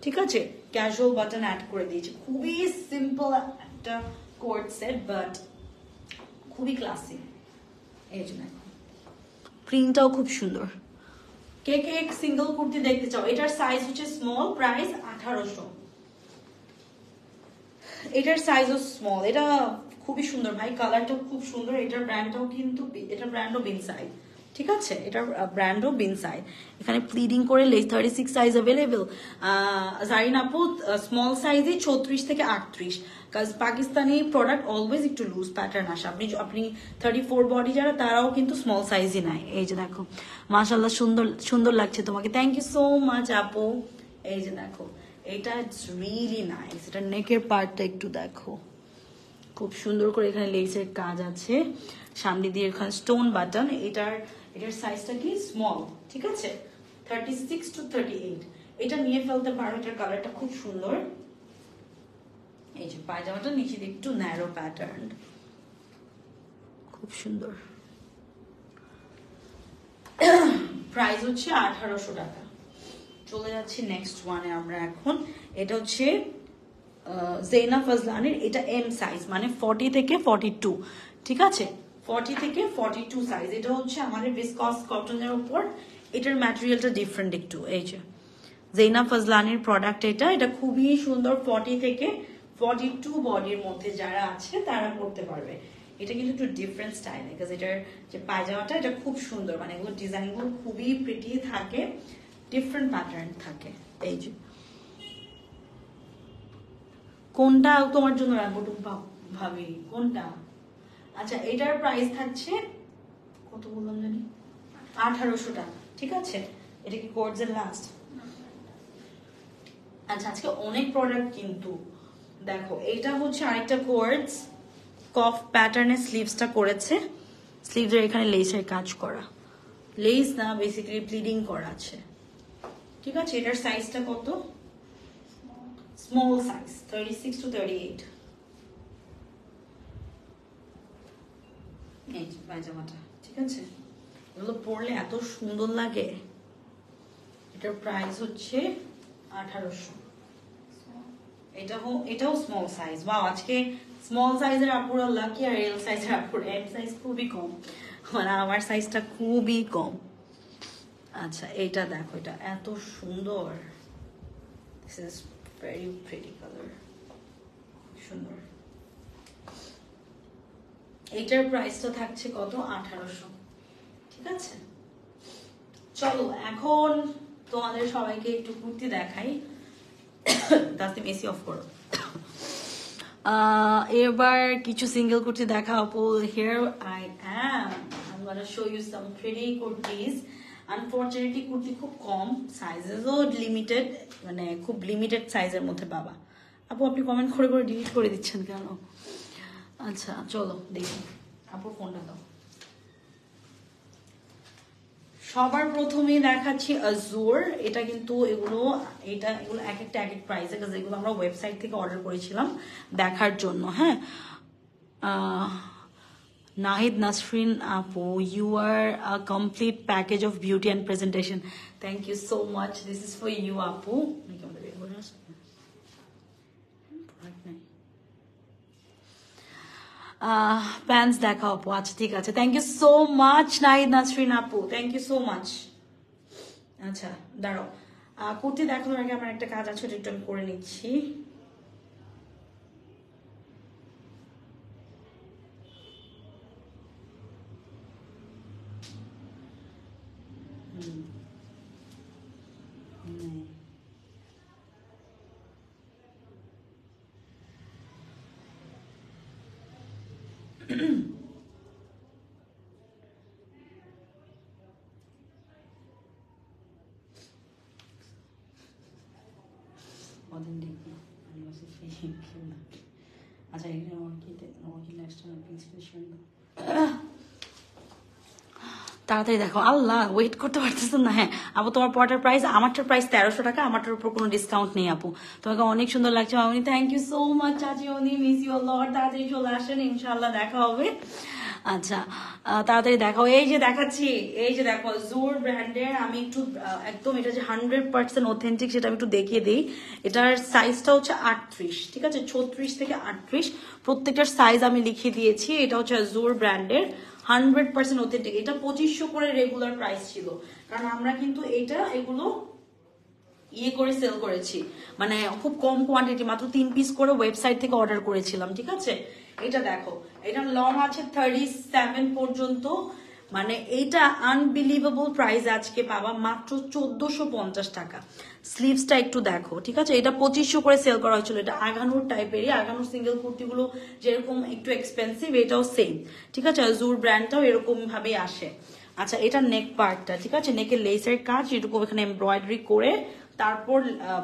ঠিক আছে, ক্যাজুয়াল বাটন অ্যাড করে দিয়েছি। খুবই সিম্পল একটা কোট সেট, বাট খুবই ক্লাসিক। এই জন্য প্রিন্টটাও খুব সুন্দর। কে কে সিঙ্গেল কুর্তি দেখতে চাও? এটার সাইজ হচ্ছে স্মল, প্রাইস 1800। এটার সাইজও স্মল। এটা খুবই সুন্দর ভাই, কালারটাও খুব সুন্দর। এটার ব্র্যান্ডটাও কিন্তু, এটার ব্র্যান্ডও বিনসাইড। ঠিক আছে, এটার ব্র্যান্ডও বিনসাইড। এখানে প্লিডিং করে লেস 36 সাইজ অ্যাভেলেবেল। জারিন আপু স্মল সাইজে 34 থেকে 38, কাজ পাকিস্তানি প্রোডাক্ট অলওয়েজ একটু লুজ প্যাটার্ন আসে। আপনি 34 বডি যারা তারাও কিন্তু স্মল সাইজই নাই। এই যে দেখো, মাশাল্লাহ সুন্দর সুন্দর লাগছে তোমাকে, থ্যাংক ইউ সো মাচ আপু। এই যে দেখো, এটা ইটস রিয়েলি নাইস। এটা নেকের পার্টটা একটু দেখো, খুব সুন্দর করে এখানে লেসের কাজ আছে, সামনে দিয়ে এখানে স্টোন বাটন। এটার সাইজটা কি স্মল। ঠিক আছে, 36 to 38। এটা নিয়ে ফেলতে পারো, এটার কালারটা খুব সুন্দর। এই যে পায়জামাটা নিচে দিয়ে একটু ন্যারো প্যাটার্ন, খুব সুন্দর। প্রাইস হচ্ছে 1800 টাকা। চলে যাচ্ছি নেক্সট ওয়ানে আমরা এখন। এটা হচ্ছে জেনা ফজলানের, এটা এম সাইজ, মানে 40 থেকে 42। ঠিক আছে, 40 থেকে 42 সাইজ। এটা হচ্ছে আমাদের ভিসকস কটনের উপর। এটার ম্যাটেরিয়ালটা ডিফারেন্ট একটু। এই যে জেনা ফজলানির প্রোডাক্ট এটা, এটা খুবই সুন্দর। 40 থেকে 42 বডির মধ্যে যারা আছে তারা করতে পারবে। এটা কিন্তু একটু ডিফারেন্ট স্টাইল, বিকজ এটার যে পায়জামাটা এটা খুব সুন্দর, মানে এগুলো ডিজাইনগুলো খুবই প্রিটি থাকে, ডিফারেন্ট প্যাটার্ন থাকে। এই যে কোনটা তোমার জন্য রাখবো ভাবি, কোনটা? আচ্ছা এটার প্রাইস থাকছে কত বললাম জানি, 1800 টাকা। ঠিক আছে, এটা কি কোর্স এর লাস্ট? আচ্ছা আজকে অনেক প্রোডাক্ট কিন্তু দেখো। এটা হচ্ছে আরেকটা কোর্স, কফ প্যাটার্নের স্লিভসটা করেছে। স্লিভসের এখানে লেসের কাজ করা, লেস না বেসিক্যালি প্লিডিং করা আছে। ঠিক আছে, এটার সাইজটা কত? Small size, 36 to 38। এই পায়জামাটা, ঠিক আছে, এগুলো পরলে এত সুন্দর লাগে। এটার প্রাইস হচ্ছে 1800। এটাও স্মল সাইজ। বা আজকে স্মল সাইজের আপুরা লাকি, আর এল সাইজের আপুরা, এম সাইজ খুবই কম, মানে আমার সাইজটা খুবই কম। আচ্ছা এটা দেখো, এটা এত সুন্দর, this is very pretty colour, সুন্দর। এইটার প্রাইসটা থাকছে কত? 1800। ঠিক আছে, চলো এখন তোমাদের সবাইকে একটু কুর্তি দেখাই। তাতে এসি অফ করো। এবার কিছু সিঙ্গেল কুর্তি দেখা আপু। Here I am, I am gonna show you some pretty kurtis. Unfortunately kurti খুব কম, সাইজেসও লিমিটেড, মানে খুব লিমিটেড সাইজের মধ্যে পাবা। আপু আপনি কমেন্ট করে করে ডিলিট করে দিচ্ছেন কেন? আচ্ছা চলো দেখি, আপু ফোনটা দাও। সবার প্রথমেই দেখাচ্ছি আজুর। এটা কিন্তু এগুলো এক একটা এক এক প্রাইসে, কারণ এগুলো আমরা ওয়েবসাইট থেকে অর্ডার করেছিলাম দেখার জন্য। হ্যাঁ, নাহিদ নাসরিন আপু, you are a complete package of beauty and presentation. Thank you so much, this is for you আপু। প্যান্টস দেখা আপু। আচ্ছা ঠিক আছে, thank you so much Nahid Nasrin আপু, থ্যাংক ইউ সো মাচ। আচ্ছা দাঁড়াও, কুর্তি দেখানোর আগে আমার একটা কাজ আছে, ওটা একটু আমি করে নিচ্ছি। আচ্ছা এখানে অর্কিড এক্সটার্নাল ইন্সপিরেশন তাড়াতাড়ি দেখো, আল্লাহ ওয়েট করতে পারতেছো না। হ্যাঁ আপু তোমার পড়াটার প্রাইস, আমারটার প্রাইস 1300 টাকা, আমারটার উপর কোনো ডিসকাউন্ট নেই আপু। তোমাকে অনেক সুন্দর লাগছে মামনি, থ্যাংক ইউ সো মাচ চাচি অনি, মিস ইউ লট। তাড়াতাড়ি চলে আসেন, ইনশাল্লাহ দেখা হবে। আচ্ছা তাড়াতাড়ি দেখাও। এই যে দেখাচ্ছি, এই যে দেখো জোর ব্র্যান্ডের, আমি একটু একদম এটা যে 100% অথেন্টিক সেটা আমি একটু দেখিয়ে দিই। এটার সাইজটা হচ্ছে 38, ঠিক আছে, 36 থেকে 38 প্রত্যেকটার সাইজ আমি লিখিয়ে দিয়েছি। এটা হচ্ছে জোর ব্র্যান্ডের 100% অথেন্টিক। এটা 2500 করে রেগুলার প্রাইস ছিল, কারণ আমরা কিন্তু এগুলো ইয়ে করে সেল করেছি, মানে খুব কম কোয়ান্টিটি, মাত্র 3 পিস করে ওয়েবসাইট থেকে অর্ডার করেছিলাম, ঠিক আছে। এটা দেখো, এটা লং আছে 37 পর্যন্ত, মানে এইটা আনবিলিভেবল প্রাইস আজকে পাবা মাত্র 1450 টাকা। স্লিভসটা একটু দেখো, ঠিক আছে। এটা 2500 করে সেল করা হয়েছিল। এটা আগানোর টাইপেরই, আগানোর সিঙ্গেল কুর্তিগুলো যেরকম একটু এক্সপেন্সিভ, এটাও সেম, ঠিক আছে। জুর ব্র্যান্ডটাও এরকম ভাবেই আসে। আচ্ছা এটা নেক পার্টটা, ঠিক আছে, নেকের লেসের কাজ এটুকু এখানে এমব্রয়ডারি করে তারপর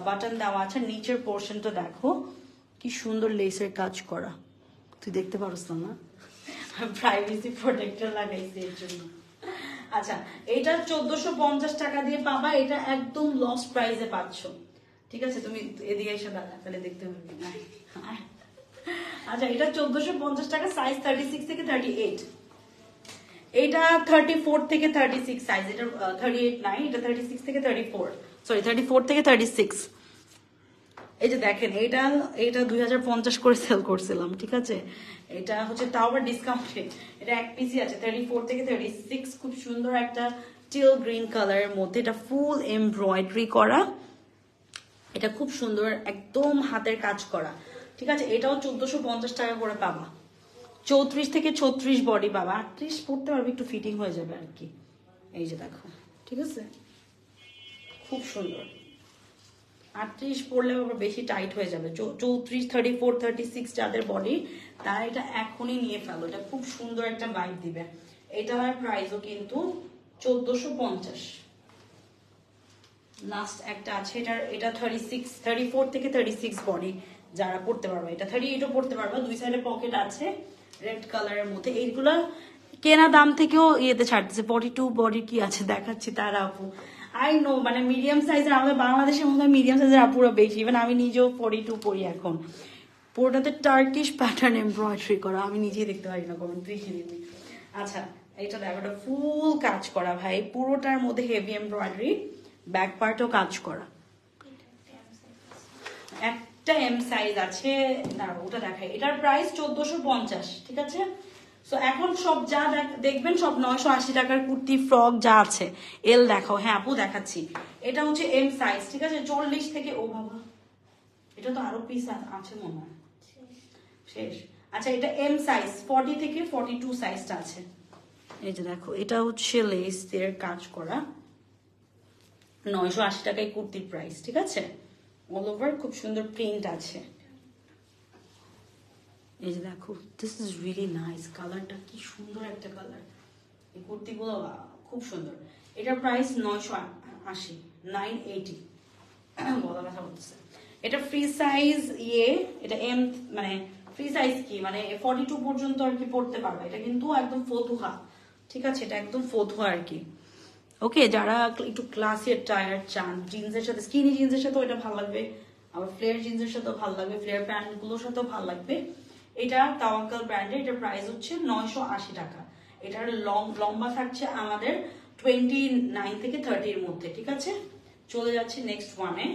বাটন দেওয়া আছে। নিচের পোর্শনটা দেখো কি সুন্দর লেসের কাজ করা, তুই দেখতে পারছ না, প্রাইভেসি প্রোটেক্টর লাগাইছে এর জন্য। আচ্ছা এটা 1450 টাকা দিয়ে পাবা, এটা একদম লস প্রাইসে পাচ্ছ, ঠিক আছে। তুমি এদিকে এসে দাঁড়া, তাহলে দেখতে পারবি না। আচ্ছা এটা 1450 টাকা, সাইজ 36 থেকে 38। এটা 34 থেকে 36 সাইজ, এটা 38 নাই, এটা 36 থেকে 34, সরি 34 থেকে 36। এই যে দেখেন, এটা 2050 করে সেল করছিলাম, ঠিক আছে। এটা হচ্ছে তাও আবার ডিসকাউন্টে, এটা এক পিসই আছে 34 থেকে 36। খুব সুন্দর একটা টিল গ্রিন কালারের মধ্যে, এটা ফুল এমব্রয়ডারি করা, এটা খুব সুন্দর একদম হাতের কাজ করা, ঠিক আছে। এটাও 1450 টাকা করে পাবা। 34 থেকে 36 বডি পাবা, 38 পড়তে পারবে, একটু ফিটিং হয়ে যাবে আর কি। এই যে দেখো, ঠিক আছে, খুব সুন্দর। 38 পড়লে আবার বেশি টাইট হয়ে যাবে। 34, 34, 36 যাদের বডি, তারা এটা এখনই নিয়ে ফেলো, এটা খুব সুন্দর একটা ভাইব দিবে। এটার প্রাইসও কিন্তু 1450। লাস্ট একটা আছে, এটা 34 থেকে 36 বডি যারা পড়তে পারবে, এটা 38ও পড়তে পারবে। দুই সাইডে পকেট আছে রেড কালারের মধ্যে। এইগুলা কেনা দাম থেকেও ইয়েতে ছাড়তেছে। 42 বডি কি আছে দেখাচ্ছি তারা আপু, আই নো, মানে মিডিয়াম সাইজের, আমাদের বাংলাদেশের মধ্যে মিডিয়াম সাইজের আপুরা বেশি, ইভেন আমি নিজেও 42 পরি এখন। পুরোটাতে টার্কিশ প্যাটার্ন এমব্রয়ডারি করা, আমি নিজেই দেখতে পারি না, কমেন্ট দেখে নিবি। আচ্ছা এটা দেখো, এটা ফুল কাজ করা ভাই, পুরোটার মধ্যে হেভি এমব্রয়ডারি, ব্যাক পার্টও কাজ করা। একটা এম সাইজ আছে, না ওটা দেখাই। এটার প্রাইস 1450, ঠিক আছে। সো এখন সব যা দেখবেন সব 980 টাকার কুর্তি ফ্রক যা আছে। এল দেখাও, হ্যাঁ আপু দেখাচ্ছি। এটা হচ্ছে এম সাইজ, ঠিক আছে, 40 থেকে, ও বাবা এটা তো আরো পিস আছে মনে হয়, শেষ। আচ্ছা এটা এম সাইজ, 40 থেকে 42 সাইজটা আছে। এই যে দেখো, এটা হচ্ছে লেস এর কাজ করা, 980 টাকায় কুর্তির প্রাইস, ঠিক আছে। অল ওভার খুব সুন্দর প্রিন্ট আছে। এই যে দেখো, দিস ইজ রিয়েলি নাইস, কালারটা কি সুন্দর একটা কালার। এই কুর্তিগুলো খুব সুন্দর। এটার প্রাইস 980, 980 বলা কথা বলতেছে। এটা ফ্রি সাইজ এটা এম, মানে ফ্রি সাইজ কি মানে 42 পর্যন্ত আর কি পড়তে পারবে। এটা কিন্তু একদম ফতুহা, ঠিক আছে, এটা একদম ফতুহা আর কি। ওকে, যারা একটু ক্লাসি টায়ার চান, জিন্সের সাথে, স্কিনি জিন্সের সাথেও এটা ভালো লাগবে, আবার ফ্লেয়ার জিন্সের সাথেও ভালো লাগবে, ফ্লেয়ার প্যান্ট গুলোর সাথেও ভালো লাগবে। এটা তাওয়াক্কাল ব্র্যান্ডের, এটার প্রাইস হচ্ছে 980 টাকা। এটার লম্বা থাকছে আমাদের 29 থেকে 30 এর মধ্যে, ঠিক আছে। চলে যাচ্ছে নেক্সট ওয়ানে।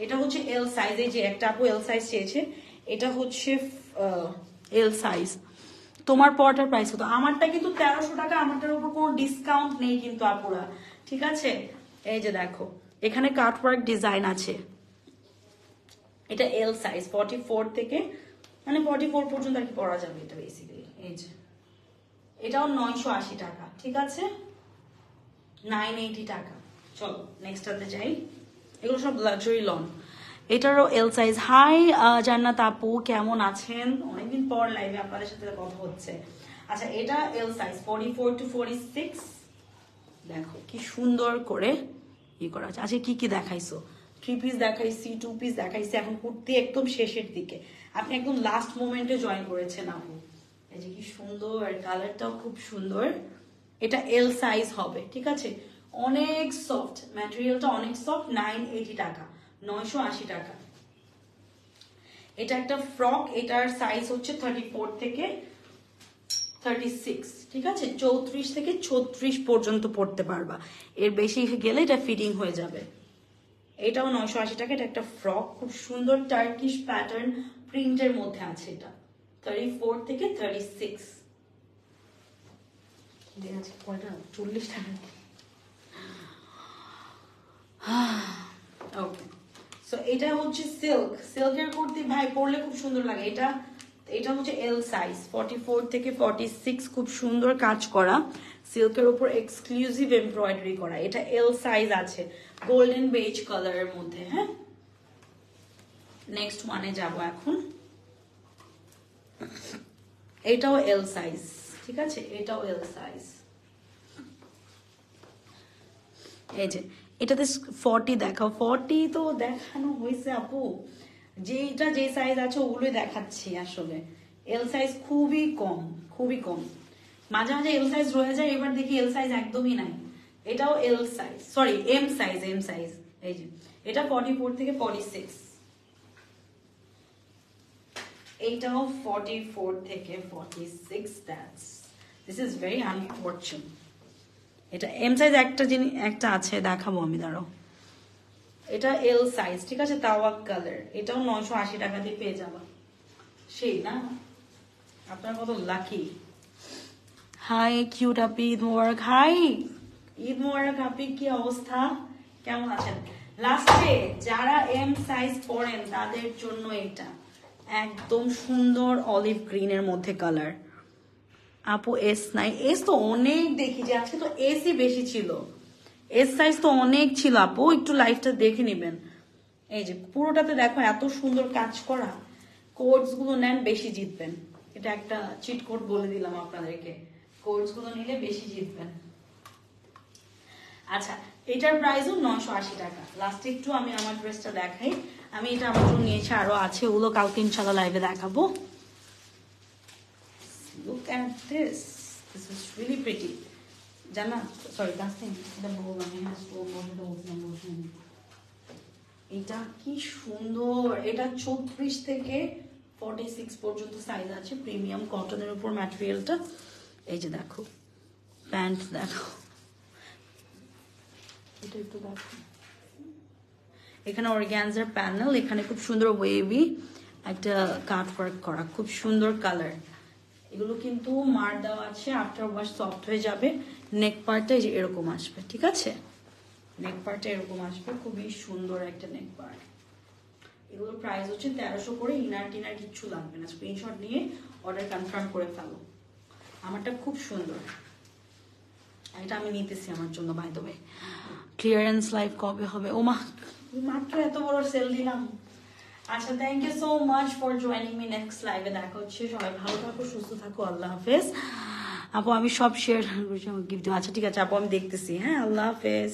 এটা হচ্ছে এল সাইজ, এই যে একটা আপু এল সাইজ চেয়েছে, এটা হচ্ছে এল সাইজ। তোমার পরটার প্রাইস হতো, আমারটা কিন্তু 1300 টাকা, আমারটার উপর কোনো ডিসকাউন্ট নেই কিন্তু আপুরা, ঠিক আছে। এই যে দেখো, এখানে কাটওয়ার্ক ডিজাইন আছে। এটা এল সাইজ, 44 থেকে মানে 44 পর্যন্ত আর কি পরা যাবে এটা বেসিক্যালি। এই যে এটাও 980 টাকা, ঠিক আছে। 980 টাকা। চলো নেক্সটটাতে যাই, এগুলো সব লাক্সারি লন। এটারও এল সাইজ। হাই জান্নাত আপু, কেমন আছেন? অনেকদিন পর লাইভে আপনাদের সাথে কথা হচ্ছে। আচ্ছা, এটা এল সাইজ 44 to 46। দেখো কি সুন্দর করে ই করা আছে। আচ্ছা, কি কি দেখাইছো? 3 পিস দেখাইছি, 2 পিস দেখাইছি, এখন কুর্তি একদম শেষের দিকে। আপনি একদম লাস্ট মোমেন্টে জয়েন করেছেন আপু। এই যে কি সুন্দর, আর কালারটাও খুব সুন্দর। এটা এল সাইজ হবে, ঠিক আছে? অনেক সফট ম্যাটেরিয়ালটা, অনেক সফট। 980 টাকা, 980 টাকা। এটা একটা ফ্রক, এটার সাইজ হচ্ছে 34 থেকে 36, ঠিক আছে? 34 থেকে 36 পর্যন্ত পড়তে পারবা, এর বেশি গেলে এটা ফিটিং হয়ে যাবে। এটাও 980 টাকা। এটা একটা ফ্রক, খুব সুন্দর টার্কিশ প্যাটার্ন প্রিন্টের মধ্যে আছে। এটা 34 থেকে 36 আছে। কয়টা? 40 টাকা। ওকে, সো এটা হচ্ছে সিল্ক, সিল্কের কুর্তি ভাই পরলে খুব সুন্দর লাগে। এটা হচ্ছে এল সাইজ 44 থেকে 46, খুব সুন্দর কাজ করা, সিল্কের উপর এক্সক্লুসিভ এমব্রয়ডারি করা। এটা এল সাইজ আছে, গোল্ডেন বেজ কালারের মধ্যে। হ্যাঁ, নেক্সট ওয়ানে যাব এখন। এটাও এল সাইজ, ঠিক আছে? এটাও এল সাইজ। এই যে এটাতে 40 দেখাও। 40 তো দেখানো হয়েছে আপু, যেটা যে সাইজ আছে ওগুলোই দেখাচ্ছি আসলে। এল সাইজ খুবই কম, খুবই কম। মাঝে মাঝে এল সাইজ রয়ে যায়, এবার দেখি এল সাইজ একদমই নাই। এটাও L size, sorry M size, M size. এই যে এটা 44 থেকে 46, এইটাও 44 থেকে 46। This is very unfortunate. এটা এম সাইজ একটা আছে, দেখাবো আমি, দাঁড়াও। এটা এল সাইজ, ঠিক আছে? তাওয়াক কালার। এটাও 980 টাকা দিয়ে পেয়ে যাবা। সেই না, আপনার কত লাকি। হাই কিউট আপি, ঈদ মোবারক। হাই, ঈদ মোবারক আপি, কি অবস্থা, কেমন আছেন? লাস্টে যারা এম সাইজ পরেন তাদের জন্য এটা একদম সুন্দর অলিভ গ্রিনের মধ্যে কালার। আপু এস নাই, এস তো অনেক দেখি যে আজকে তো এসই বেশি ছিল, এস সাইজ তো অনেক ছিল আপু, একটু লাইভটা দেখে নেবেন। এই যে পুরোটাতে দেখো এত সুন্দর কাজ করা। কোডস গুলো নেন, বেশি জিতবেন। এটা একটা চিট কোড বলে দিলাম আপনাদেরকে, কোডস গুলো নিলে বেশি জিতবেন। আচ্ছা, এটার প্রাইসও 980 টাকা। লাস্টে একটু আমি আমার ড্রেসটা দেখাই। আমি এটা আমার জন্য নিয়েছি, আরো আছে, ওগুলো কালকে ইনশাল্লাহ লাইভে দেখাবো। Look at this. This is really pretty. জানা, সরি কাস্টিং, এটা বলবো আমি। এটা কি সুন্দর। এটা 34 থেকে 46 পর্যন্ত সাইজ আছে, প্রিমিয়াম কটনের উপর ম্যাটেরিয়ালটা। এই যে দেখো, প্যান্ট দেখো, এটা একটু দেখো। এখানে অর্গানজার প্যানেল, এখানে খুব সুন্দর ওয়েভি একটা কাট ওয়ার্ক করা, খুব সুন্দর কালার। এগুলো কিন্তু মার দেওয়া আছে, আফটার ওয়াশ সফট হয়ে যাবে। নেক পার্টটা যে এরকম আসবে, ঠিক আছে? নেক পার্টটা এরকম আসবে, খুবই সুন্দর একটা নেক পার্ট। এগুলোর প্রাইস হচ্ছে 1300 করে। ইনার টিনার কিচ্ছু লাগবে না, স্ক্রিনশট নিয়ে অর্ডার কনফার্ম করে ফেলো। আমারটা খুব সুন্দর, এটা আমি নিতেছি আমার জন্য। By the way, clearance live কবে হবে? ও মা, মাত্র এত বড় সেল দিলাম। আচ্ছা, thank you so much for joining me. Next লাইভে দেখা হচ্ছে। সবাই ভালো থাকো, সুস্থ থাকো, আল্লাহ হাফেজ। আপু আমি সব শেয়ার করছি, গিফট। আচ্ছা ঠিক আছে আপু, আমি দেখতেছি। হ্যাঁ, আল্লাহ হাফেজ।